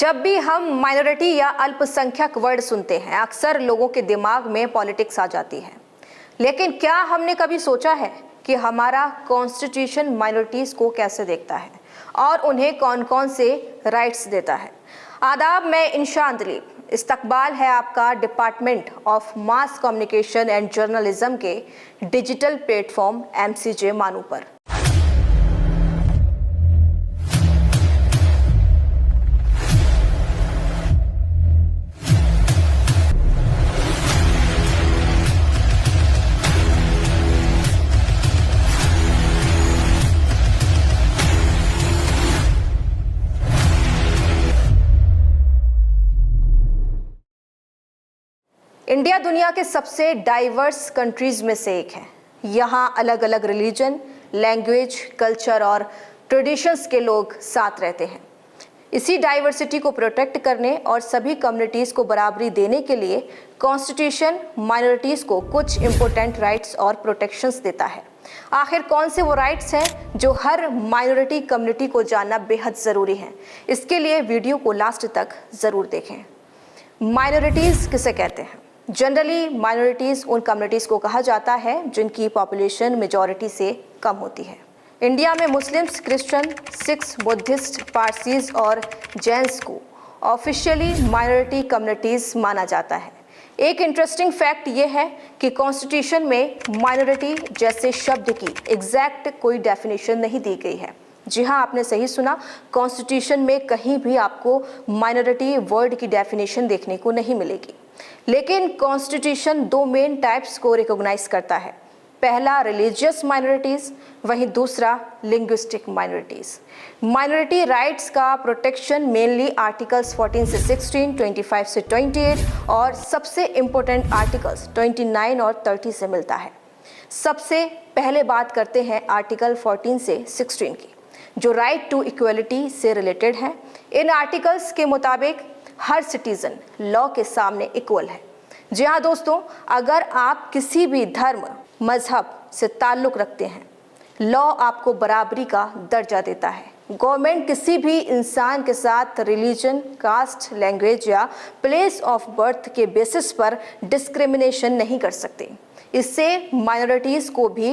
जब भी हम माइनॉरिटी या अल्पसंख्यक वर्ड सुनते हैं, अक्सर लोगों के दिमाग में पॉलिटिक्स आ जाती है। लेकिन क्या हमने कभी सोचा है कि हमारा कॉन्स्टिट्यूशन माइनॉरिटीज़ को कैसे देखता है और उन्हें कौन कौन से राइट्स देता है? आदाब, मैं इंशान दिलीप। इस्तकबाल है आपका department of mass communication and journalism के डिजिटल प्लेटफॉर्म MCJ मानू पर। इंडिया दुनिया के सबसे डाइवर्स कंट्रीज में से एक है। यहाँ अलग अलग रिलीजन, लैंग्वेज, कल्चर और ट्रेडिशंस के लोग साथ रहते हैं। इसी डाइवर्सिटी को प्रोटेक्ट करने और सभी कम्युनिटीज़ को बराबरी देने के लिए कॉन्स्टिट्यूशन माइनॉरिटीज़ को कुछ इम्पोर्टेंट राइट्स और प्रोटेक्शंस देता है। आखिर कौन से वो राइट्स हैं जो हर माइनॉरिटी कम्युनिटी को जानना बेहद ज़रूरी है? इसके लिए वीडियो को लास्ट तक ज़रूर देखें। माइनॉरिटीज़ किसे कहते हैं? जनरली माइनॉरिटीज़ उन कम्युनिटीज़ को कहा जाता है जिनकी पॉपुलेशन मेजॉरिटी से कम होती है। इंडिया में Muslims, Christian, Sikhs, Buddhist, Parsis और जैन्स को ऑफिशियली माइनॉरिटी कम्युनिटीज़ माना जाता है। एक इंटरेस्टिंग फैक्ट ये है कि कॉन्स्टिट्यूशन में माइनॉरिटी जैसे शब्द की एग्जैक्ट कोई डेफिनेशन नहीं दी गई है। जी हाँ, आपने सही सुना, कॉन्स्टिट्यूशन में कहीं भी आपको माइनॉरिटी वर्ड की डेफिनेशन देखने को नहीं मिलेगी। लेकिन कॉन्स्टिट्यूशन दो मेन टाइप्स को रिकॉग्नाइज करता है। पहला रिलीजियस माइनॉरिटीज़, वहीं दूसरा लिंग्विस्टिक माइनॉरिटीज़। माइनॉरिटी राइट्स का प्रोटेक्शन मेनली आर्टिकल्स 14 से 16, 25 से 28 और सबसे इम्पोर्टेंट आर्टिकल्स 29 और 30 से मिलता है। सबसे पहले बात करते हैं आर्टिकल 14 से 16 की, जो राइट टू इक्वलिटी से रिलेटेड है। इन आर्टिकल्स के मुताबिक हर सिटीज़न लॉ के सामने इक्वल है। जी हाँ दोस्तों, अगर आप किसी भी धर्म, मजहब से ताल्लुक़ रखते हैं, लॉ आपको बराबरी का दर्जा देता है। गवर्नमेंट किसी भी इंसान के साथ रिलीजन, कास्ट, लैंग्वेज या प्लेस ऑफ बर्थ के बेसिस पर डिस्क्रिमिनेशन नहीं कर सकती। इससे माइनॉरिटीज़ को भी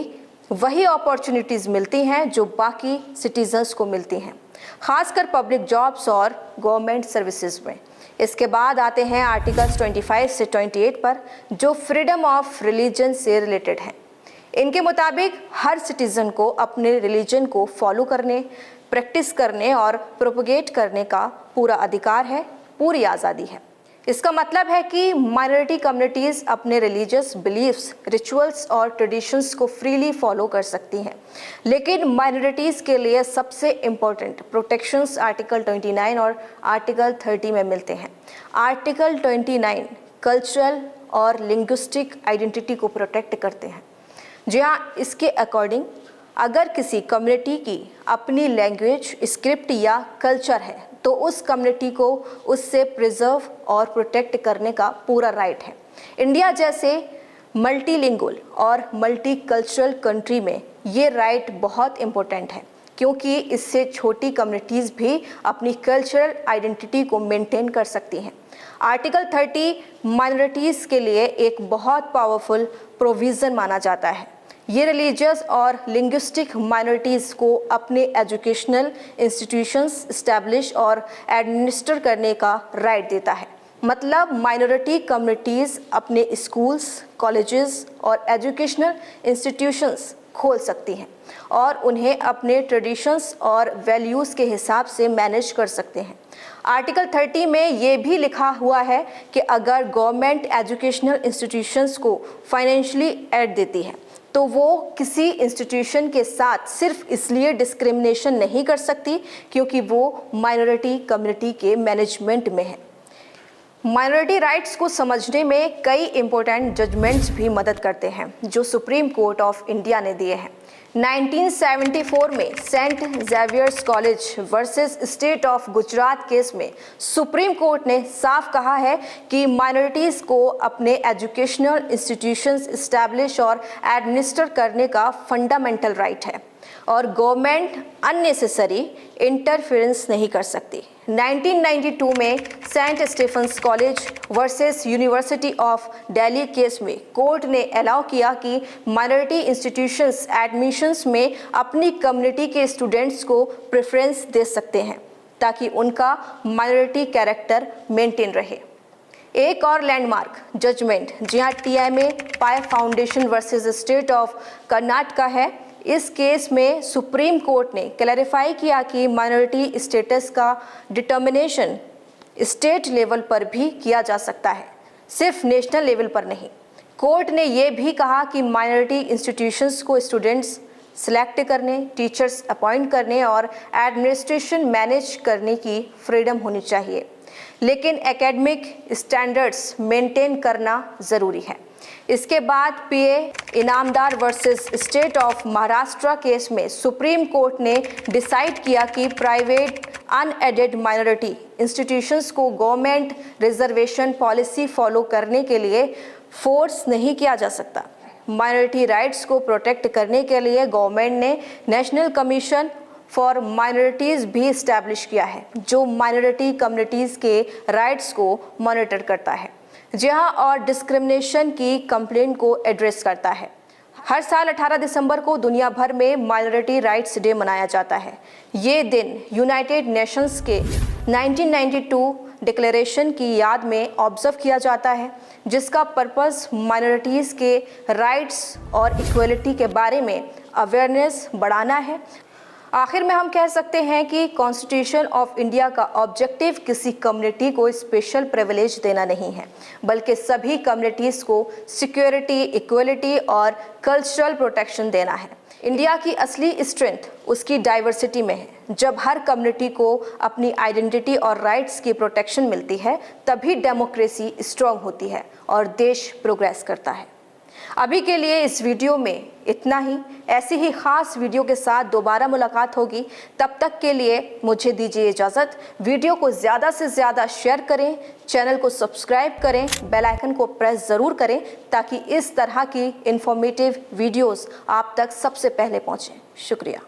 वही अपॉर्चुनिटीज़ मिलती हैं जो बाकी सिटीजन्स को मिलती हैं, खासकर पब्लिक जॉब्स और गवर्नमेंट सर्विसेज में। इसके बाद आते हैं आर्टिकल्स 25 से 28 पर, जो फ्रीडम ऑफ रिलीजन से रिलेटेड हैं। इनके मुताबिक हर सिटीज़न को अपने रिलीजन को फॉलो करने, प्रैक्टिस करने और प्रोपगेट करने का पूरा अधिकार है, पूरी आज़ादी है। इसका मतलब है कि माइनॉरिटी कम्युनिटीज़ अपने रिलीजियस बिलीफ्स, रिचुअल्स और ट्रेडिशंस को फ्रीली फॉलो कर सकती हैं। लेकिन माइनॉरिटीज़ के लिए सबसे इम्पोर्टेंट प्रोटेक्शंस आर्टिकल 29 और आर्टिकल 30 में मिलते हैं। आर्टिकल 29 कल्चरल और लिंग्विस्टिक आइडेंटिटी को प्रोटेक्ट करते हैं। जी हाँ, इसके अकॉर्डिंग अगर किसी कम्युनिटी की अपनी लैंग्वेज, स्क्रिप्ट या कल्चर है तो उस कम्युनिटी को उससे प्रिजर्व और प्रोटेक्ट करने का पूरा राइट है। इंडिया जैसे मल्टीलिंगुअल और मल्टीकल्चरल कंट्री में ये राइट बहुत इम्पोर्टेंट है, क्योंकि इससे छोटी कम्युनिटीज़ भी अपनी कल्चरल आइडेंटिटी को मेंटेन कर सकती हैं। आर्टिकल 30 माइनॉरिटीज़ के लिए एक बहुत पावरफुल प्रोविज़न माना जाता है। ये रिलीजियस और लिंग्विस्टिक माइनॉरिटीज़ को अपने एजुकेशनल इंस्टीट्यूशंस इस्टेब्लिश और एडमिनिस्टर करने का राइट देता है। मतलब माइनॉरिटी कम्युनिटीज़ अपने स्कूल्स, कॉलेजेस और एजुकेशनल इंस्टीट्यूशंस खोल सकती हैं और उन्हें अपने ट्रेडिशंस और वैल्यूज़ के हिसाब से मैनेज कर सकते हैं। आर्टिकल 30 में ये भी लिखा हुआ है कि अगर गवर्नमेंट एजुकेशनल इंस्टीट्यूशंस को फाइनेंशियली एड देती है तो वो किसी इंस्टीट्यूशन के साथ सिर्फ इसलिए डिस्क्रिमिनेशन नहीं कर सकती क्योंकि वो माइनॉरिटी कम्युनिटी के मैनेजमेंट में है। माइनॉरिटी राइट्स को समझने में कई इम्पोर्टेंट जजमेंट्स भी मदद करते हैं जो सुप्रीम कोर्ट ऑफ इंडिया ने दिए हैं। 1974 में Saint Xavier's college versus state of Gujarat case में सुप्रीम कोर्ट ने साफ कहा है कि माइनॉरिटीज़ को अपने एजुकेशनल इंस्टीट्यूशंस इस्टेब्लिश और एडमिनिस्टर करने का फंडामेंटल राइट है और गवर्नमेंट अननेसेसरी इंटरफेरेंस नहीं कर सकती। 1992 में Saint Stephen's college versus university of Delhi case में कोर्ट ने अलाउ किया कि माइनॉरिटी इंस्टीट्यूशंस एडमिशंस में अपनी कम्युनिटी के स्टूडेंट्स को प्रेफरेंस दे सकते हैं ताकि उनका माइनॉरिटी कैरेक्टर मेंटेन रहे। एक और लैंडमार्क जजमेंट जहां TMA pi foundation versus state of Karnataka है। इस केस में सुप्रीम कोर्ट ने क्लैरिफाई किया कि माइनॉरिटी स्टेटस का डिटर्मिनेशन स्टेट लेवल पर भी किया जा सकता है, सिर्फ नेशनल लेवल पर नहीं। कोर्ट ने यह भी कहा कि माइनॉरिटी इंस्टीट्यूशंस को स्टूडेंट्स सिलेक्ट करने, टीचर्स अपॉइंट करने और एडमिनिस्ट्रेशन मैनेज करने की फ्रीडम होनी चाहिए, लेकिन एकेडमिक स्टैंडर्ड्स मेंटेन करना ज़रूरी है। इसके बाद P A Inamdar versus state of Maharashtra case में सुप्रीम कोर्ट ने डिसाइड किया कि प्राइवेट अनएडेड माइनॉरिटी इंस्टीट्यूशंस को गवर्नमेंट रिजर्वेशन पॉलिसी फॉलो करने के लिए फोर्स नहीं किया जा सकता। माइनॉरिटी राइट्स को प्रोटेक्ट करने के लिए गवर्नमेंट ने नेशनल कमीशन फॉर माइनॉरिटीज़ भी इस्टेब्लिश किया है, जो माइनॉरिटी कम्युनिटीज़ के राइट्स को मॉनिटर करता है, जहां और डिस्क्रिमिनेशन की कंप्लेंट को एड्रेस करता है। हर साल 18 दिसंबर को दुनिया भर में माइनॉरिटी राइट्स डे मनाया जाता है। ये दिन यूनाइटेड नेशंस के 1992 डिक्लेरेशन की याद में ऑब्जर्व किया जाता है, जिसका पर्पस माइनॉरिटीज़ के राइट्स और इक्वलिटी के बारे में अवेयरनेस बढ़ाना है। आखिर में हम कह सकते हैं कि कॉन्स्टिट्यूशन ऑफ इंडिया का ऑब्जेक्टिव किसी कम्युनिटी को स्पेशल प्रिविलेज देना नहीं है, बल्कि सभी कम्युनिटीज़ को सिक्योरिटी, इक्वलिटी और कल्चरल प्रोटेक्शन देना है। इंडिया की असली स्ट्रेंथ उसकी डाइवर्सिटी में है। जब हर कम्युनिटी को अपनी आइडेंटिटी और राइट्स की प्रोटेक्शन मिलती है, तभी डेमोक्रेसी स्ट्रॉन्ग होती है और देश प्रोग्रेस करता है। अभी के लिए इस वीडियो में इतना ही। ऐसी ही खास वीडियो के साथ दोबारा मुलाकात होगी। तब तक के लिए मुझे दीजिए इजाज़त। वीडियो को ज़्यादा से ज़्यादा शेयर करें, चैनल को सब्सक्राइब करें, बेल आइकन को प्रेस ज़रूर करें ताकि इस तरह की इंफॉर्मेटिव वीडियोस आप तक सबसे पहले पहुँचें। शुक्रिया।